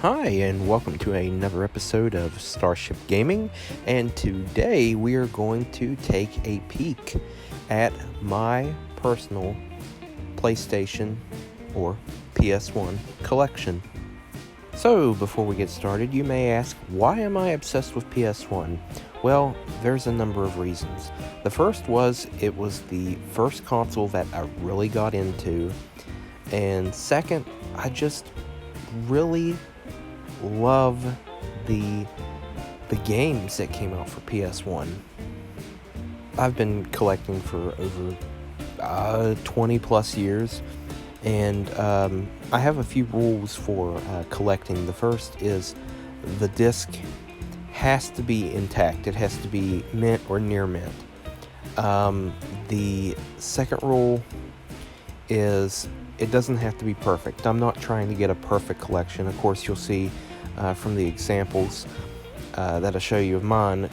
Hi, and welcome to another episode of Starship Gaming. And today we are going to take a peek at my personal PlayStation or PS1 collection. So, before we get started, you may ask, why am I obsessed with PS1? Well, there's a number of reasons. The first was it was the first console that I really got into. And second, I just really love the games that came out for PS1. I've been collecting for over 20 plus years, and I have a few rules for collecting. The first is the disc has to be intact. It has to be mint or near mint. The second rule is it doesn't have to be perfect. I'm not trying to get a perfect collection. Of course, you'll see from the examples that I show you of mine,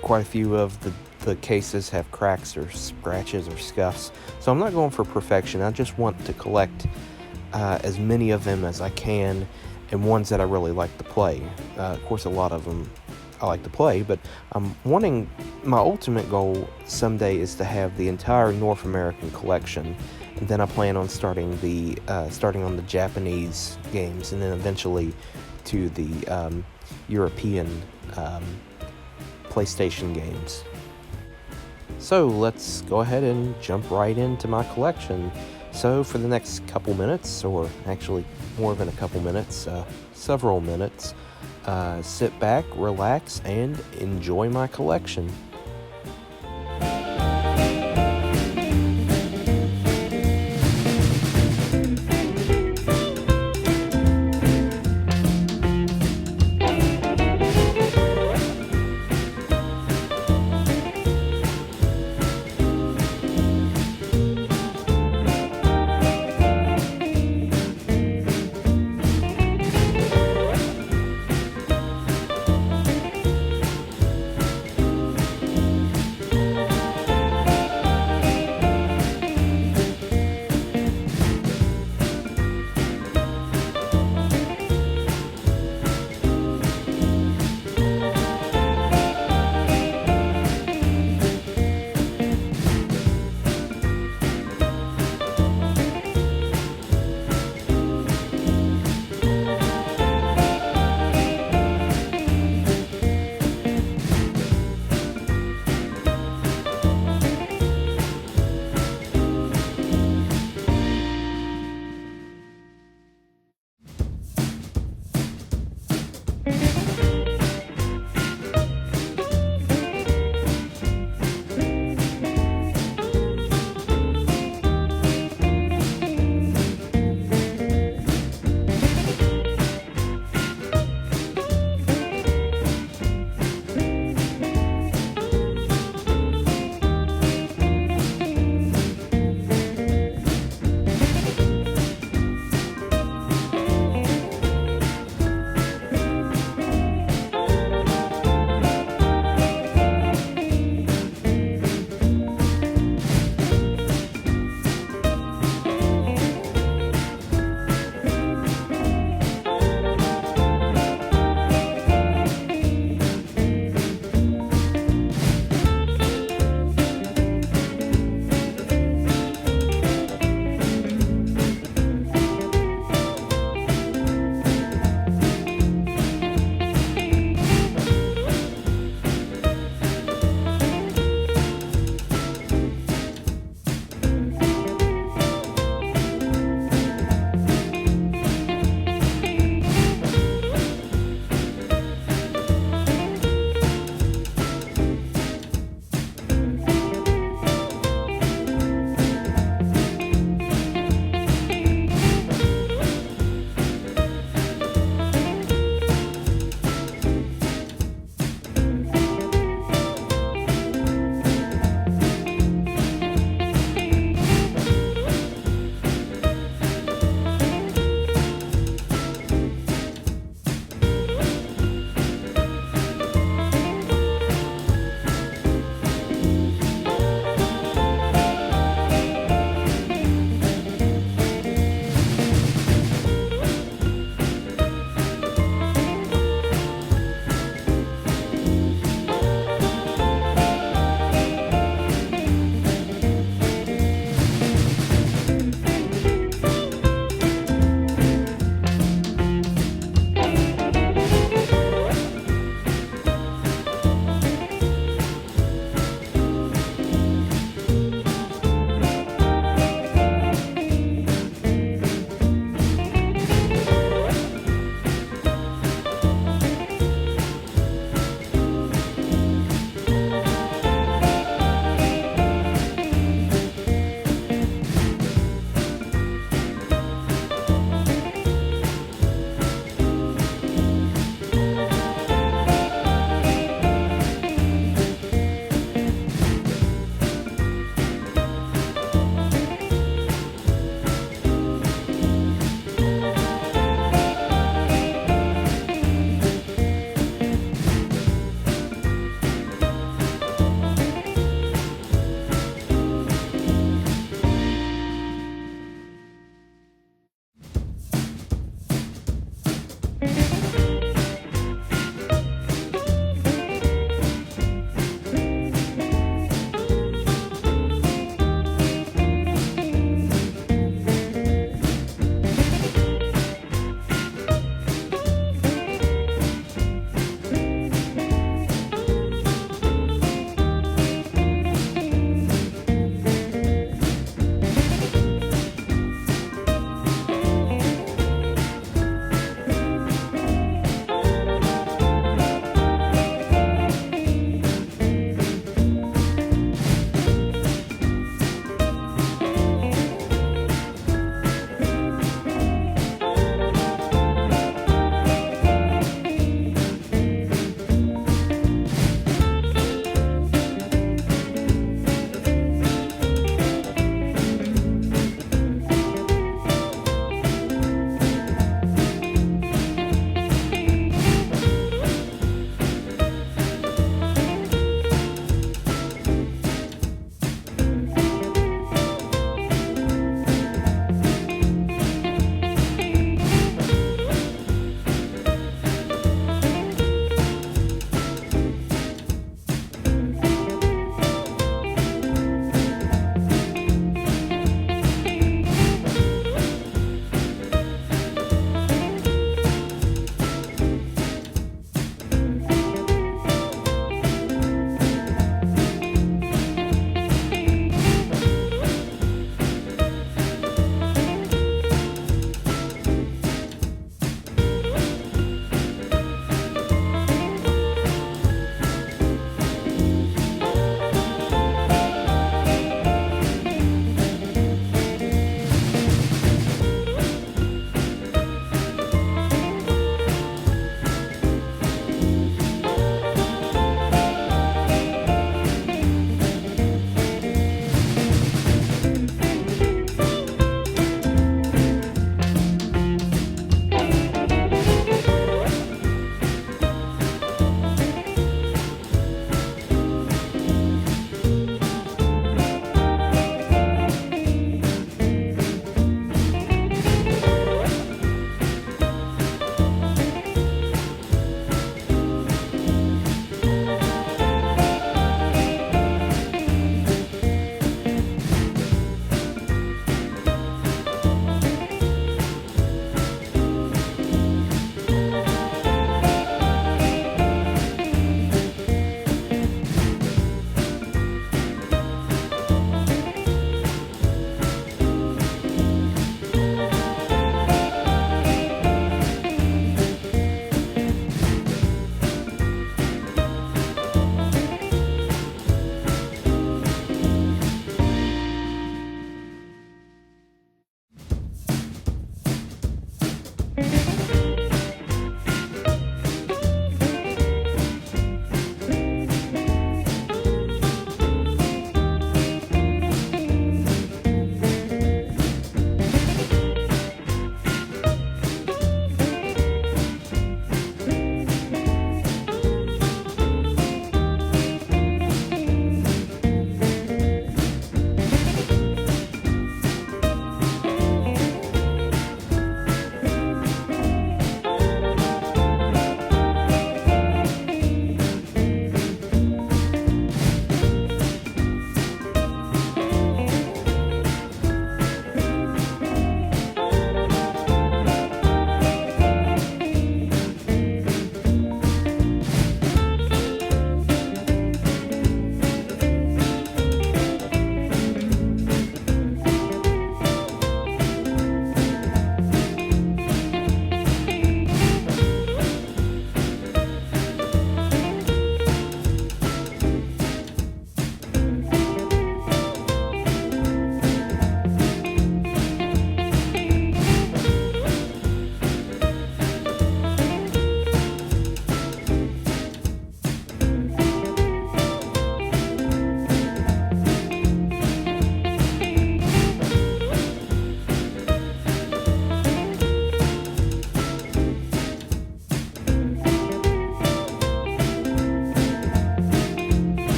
quite a few of the cases have cracks or scratches or scuffs. So I'm not going for perfection. I just want to collect as many of them as I can, and ones that I really like to play. Of course, a lot of them I like to play, but I'm wanting, my ultimate goal someday is to have the entire North American collection, and then I plan on starting on the Japanese games, and then eventually to the European PlayStation games. So let's go ahead and jump right into my collection. So for the next couple minutes, or actually more than a couple minutes, several minutes, sit back, relax, and enjoy my collection.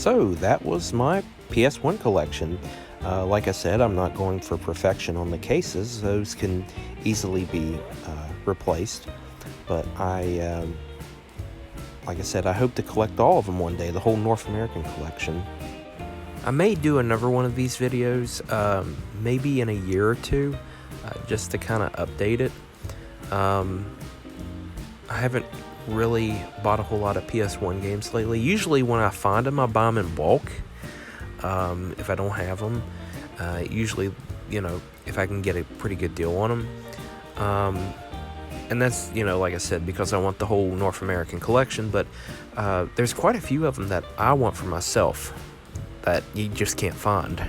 So that was my PS1 collection. Like I said, I'm not going for perfection on the cases. Those can easily be replaced. But like I said, I hope to collect all of them one day, the whole North American collection. I may do another one of these videos, maybe in a year or two, just to kind of update it. I haven't really bought a whole lot of PS1 games lately. Usually when I find them, I buy them in bulk. If I don't have them, usually, if I can get a pretty good deal on them. And that's, like I said, because I want the whole North American collection, but there's quite a few of them that I want for myself that you just can't find.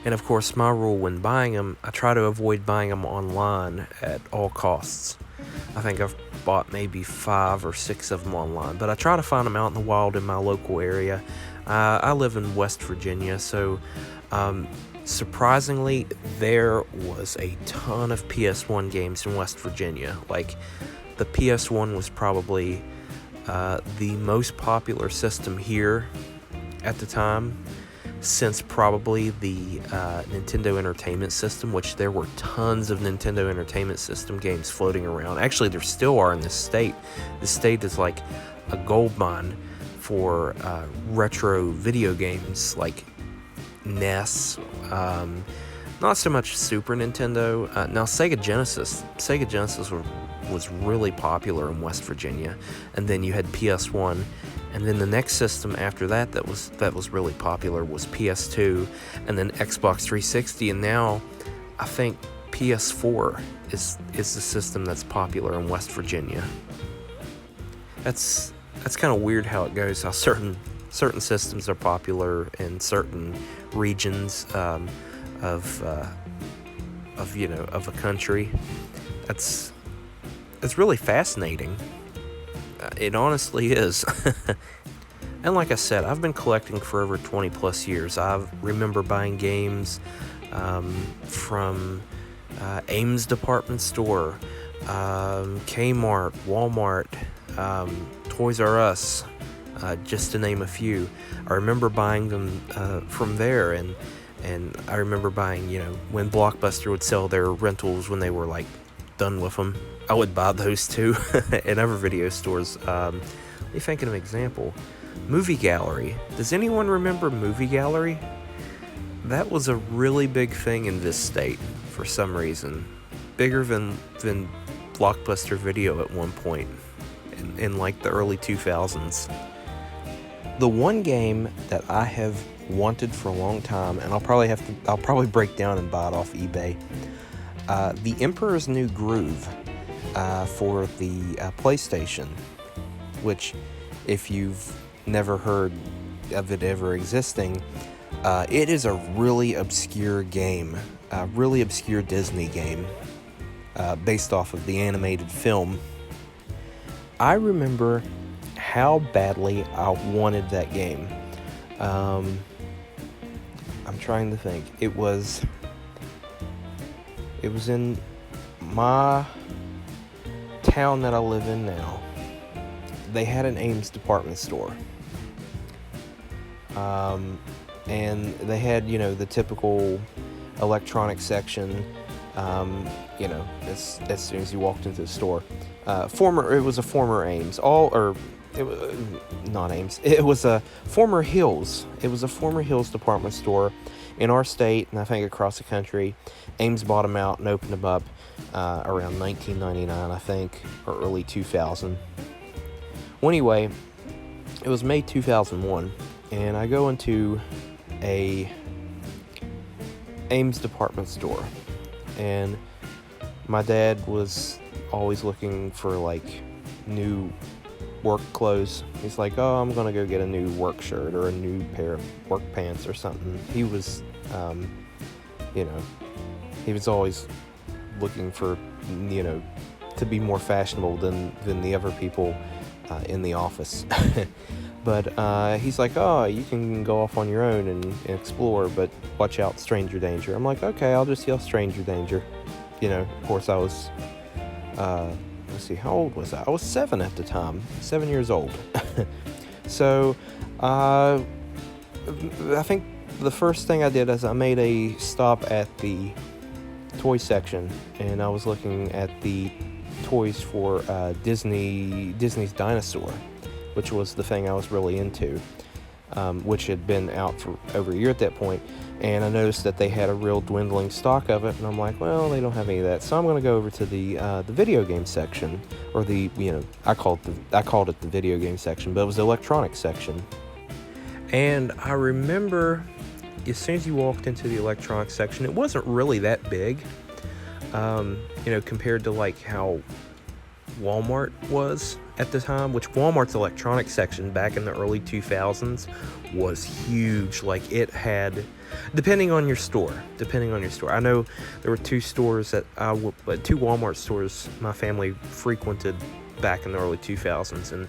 And of course, my rule when buying them, I try to avoid buying them online at all costs. I think I've bought maybe 5 or 6 of them online, but I try to find them out in the wild in my local area. I live in West Virginia, so surprisingly, there was a ton of PS1 games in West Virginia. Like, the PS1 was probably the most popular system here at the time, since probably the Nintendo Entertainment System, which there were tons of Nintendo Entertainment System games floating around. Actually, there still are in this state. This state is like a gold mine for retro video games like NES, not so much Super Nintendo. Now Sega Genesis was really popular in West Virginia, and then you had PS1, and then the next system after that was really popular was PS2, and then Xbox 360, and now I think PS4 is the system that's popular in West Virginia. That's kind of weird how it goes, how certain systems are popular in certain regions of a country. It's really fascinating. It honestly is. And like I said, I've been collecting for over 20 plus years. I remember buying games from Ames department store, Kmart, Walmart, Toys R Us, just to name a few. I remember buying them from there, and I remember buying, when Blockbuster would sell their rentals when they were like done with them, I would buy those too at other video stores. Let me think of an example. Movie Gallery. Does anyone remember Movie Gallery? That was a really big thing in this state for some reason. Bigger than Blockbuster Video at one point in like the early 2000s. The one game that I have wanted for a long time, and I'll probably break down and buy it off eBay. The Emperor's New Groove for the PlayStation, which, if you've never heard of it ever existing, it is a really obscure game, a really obscure Disney game, based off of the animated film. I remember how badly I wanted that game. I'm trying to think. It was in my town that I live in now. They had an Ames department store. And they had, the typical electronics section, as soon as you walked into the store. It was a former Ames. Not Ames. It was a former Hills. It was a former Hills department store in our state, and I think across the country. Ames bought them out and opened them up around 1999, I think, or early 2000. Well, anyway, it was May 2001, and I go into a Ames department store, and my dad was always looking for like new work clothes. He's like, oh, I'm gonna go get a new work shirt or a new pair of work pants or something. He was he was always looking for to be more fashionable than the other people in the office. But he's like, oh, you can go off on your own and explore, but watch out, stranger danger. I'm like, okay, I'll just yell stranger danger. Of course I was let's see, how old was I? I was 7 at the time, 7 years old. So I think the first thing I did is I made a stop at the toy section, and I was looking at the toys for Disney's Dinosaur, which was the thing I was really into, which had been out for over a year at that point. And I noticed that they had a real dwindling stock of it, and I'm like, well, they don't have any of that, so I'm going to go over to the video game section, or I called it the video game section, but it was the electronics section. And I remember, as soon as you walked into the electronics section, it wasn't really that big, compared to like how Walmart was at the time, which Walmart's electronics section back in the early 2000s was huge. Like, it had, depending on your store. I know there were two Walmart stores my family frequented back in the early 2000s, and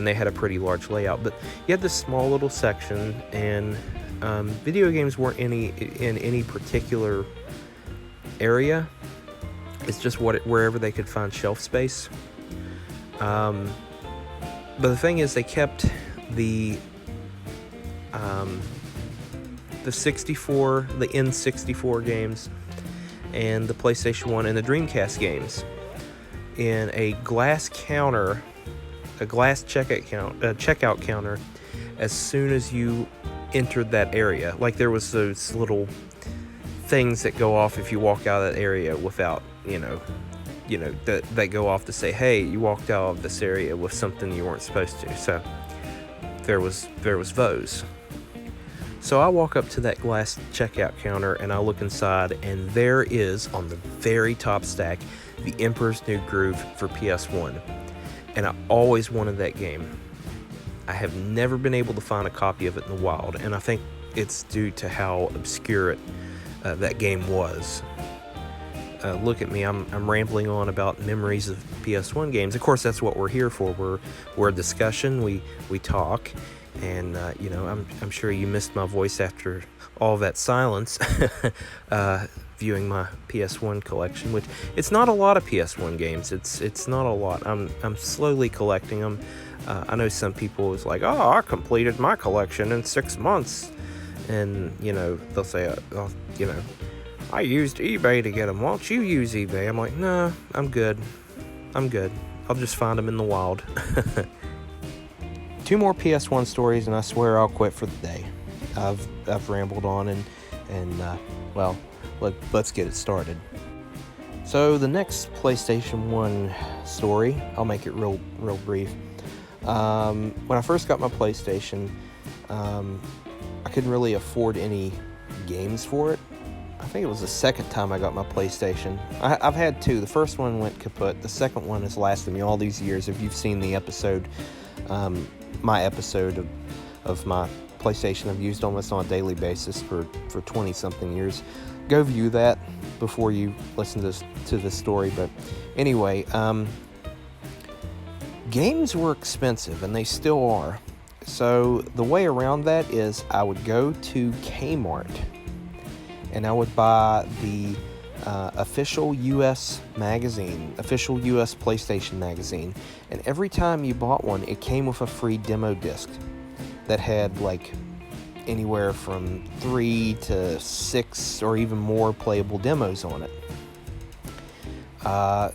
they had a pretty large layout. But you had this small little section, and video games weren't in any particular area. It's just wherever they could find shelf space. But the thing is, they kept the N64 games and the PlayStation 1 and the Dreamcast games in a glass checkout counter as soon as you entered that area. Like, there was those little things that go off if you walk out of that area without, that go off to say, hey, you walked out of this area with something you weren't supposed to. So there was those. So I walk up to that glass checkout counter and I look inside, and there is, on the very top stack, the Emperor's New Groove for PS1. And I always wanted that game. I have never been able to find a copy of it in the wild, and I think it's due to how obscure that game was. Look at me, I'm rambling on about memories of PS1 games. Of course, that's what we're here for. We're a discussion, we talk, and I'm sure you missed my voice after all that silence viewing my PS1 collection, which it's not a lot of PS1 games. It's not a lot. I'm slowly collecting them. I know some people is like, oh, I completed my collection in 6 months, and they'll say, I used eBay to get them. Why don't you use eBay? I'm like, nah, I'm good. I'll just find them in the wild. 2 more PS1 stories, and I swear I'll quit for the day. I've rambled on, and let's get it started. So the next PlayStation 1 story, I'll make it real brief. When I first got my PlayStation, I couldn't really afford any games for it. I think it was the second time I got my PlayStation. I've had 2. The first one went kaput. The second one has lasted me all these years. If you've seen the episode, my episode of my PlayStation I've used almost on a daily basis for 20-something years, go view that before you listen to this story. But anyway, games were expensive, and they still are. So the way around that is I would go to Kmart, and I would buy the official U.S. magazine, official U.S. PlayStation magazine. And every time you bought one, it came with a free demo disc that had like anywhere from 3 to 6 or even more playable demos on it.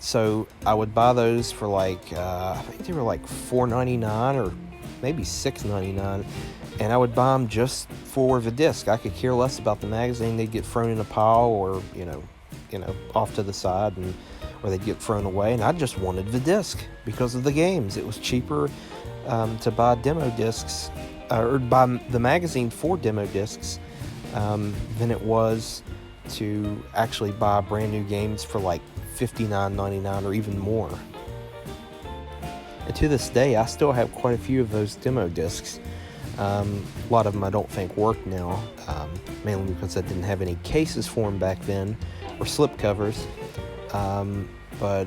So I would buy those for like, I think they were like $4.99 or maybe $6.99. And I would buy them just for the disc. I could care less about the magazine. They'd get thrown in a pile or, off to the side, or they'd get thrown away. And I just wanted the disc because of the games. It was cheaper to buy demo discs, or buy the magazine for demo discs, than it was to actually buy brand new games for like $59.99 or even more. And to this day, I still have quite a few of those demo discs. A lot of them I don't think work now, mainly because I didn't have any cases for them back then, or slip covers. But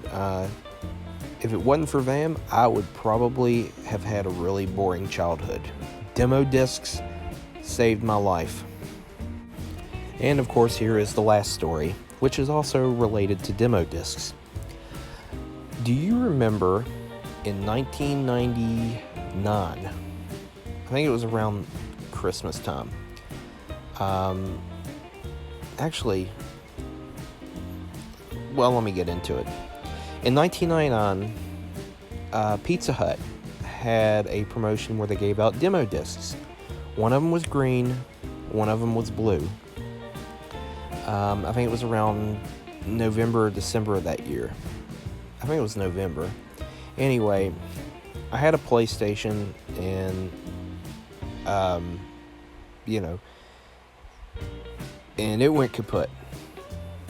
if it wasn't for them, I would probably have had a really boring childhood. Demo discs saved my life. And of course, here is the last story, which is also related to demo discs. Do you remember in 1999, I think it was around Christmas time. Actually, well, let me get into it. In 1999, Pizza Hut had a promotion where they gave out demo discs. One of them was green, one of them was blue. I think it was around November or December of that year. I think it was November. Anyway, I had a PlayStation, and and it went kaput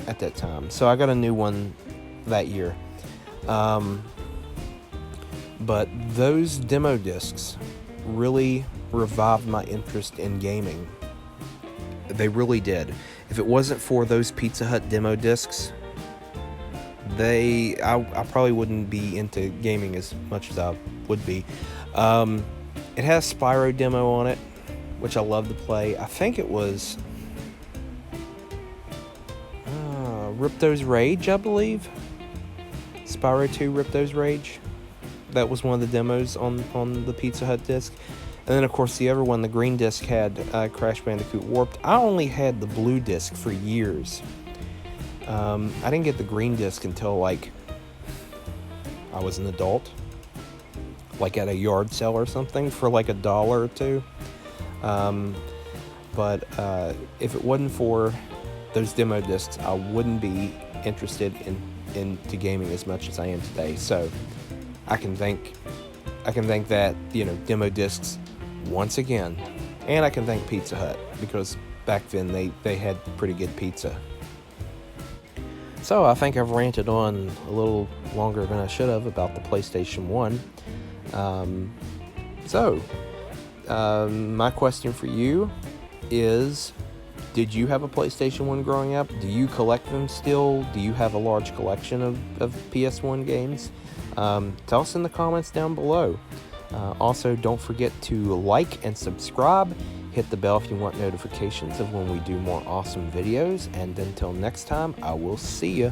at that time. So I got a new one that year. But those demo discs really revived my interest in gaming. They really did. If it wasn't for those Pizza Hut demo discs, I probably wouldn't be into gaming as much as I would be. It has Spyro demo on it, which I love to play. I think it was Ripto's Rage, I believe. Spyro 2 Ripto's Rage. That was one of the demos on the Pizza Hut disc. And then, of course, the other one, the green disc, had Crash Bandicoot Warped. I only had the blue disc for years. I didn't get the green disc until, I was an adult. At a yard sale or something for, $1 or $2. But if it wasn't for those demo discs, I wouldn't be interested into gaming as much as I am today. So I can thank that, demo discs once again. And I can thank Pizza Hut, because back then they had pretty good pizza. So I think I've ranted on a little longer than I should have about the PlayStation 1. My question for you is, did you have a PlayStation 1 growing up? Do you collect them still? Do you have a large collection of PS1 games? Tell us in the comments down below. Also, don't forget to like and subscribe. Hit the bell if you want notifications of when we do more awesome videos. And until next time, I will see ya.